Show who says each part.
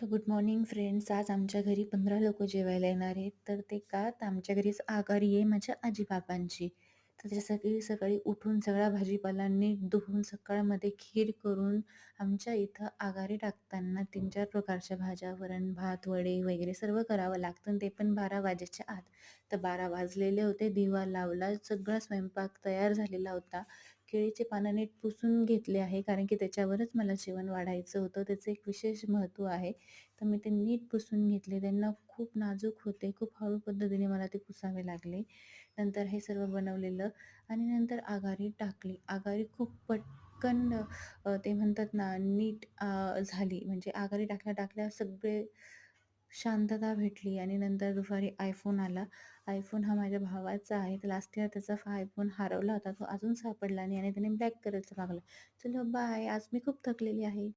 Speaker 1: तर good morning friends. आज आमच्या घरी 15 लोकं जेवायला येणार आहेत. तर ते का तर आमच्या घरीच आघाडी आहे माझ्या आजी-बाबांची. तर त्याच्यासाठी सकाळी उठून सगळा भाजीपाला नीट धुवून सकाळमध्ये खीर करून आमच्या इथं आघाडी टाकताना 3-4 प्रकारच्या भाज्या, वरण, भात, वडे वगैरे सर्व करावं लागतं आणि ते पण 12 वाजेच्या आत. तर 12 वाजलेले होते. दिवा लावला, सगळा स्वयंपाक तयार झालेला होता. केळीचे पानं नीट पुसून घेतले आहे, कारण की त्याच्यावरच मला जेवण वाढायचं होतं. त्याचं एक विशेष महत्त्व आहे. तर मी ते नीट पुसून घेतले. त्यांना खूप नाजूक होते. खूप हळू पद्धतीने मला ते पुसावे लागले. नंतर हे सर्व बनवलेलं आणि नंतर आघाडी टाकली. आघाडी खूप पटकन ते म्हणतात ना नीट झाली. म्हणजे आघाडी टाकल्या-टाकल्या सगळे शांतता भेटली आणि नंतर दुपारी iPhone आला. iPhone हा माझ्या भावाचा आहे. तर लास्ट इयर त्याचा iPhone हरवला होता. तो अजून सापडला नाही आणि त्याने ब्लॅक कलरचा मागवला. चलो बाय. आज मी खूप थकलेली आहे.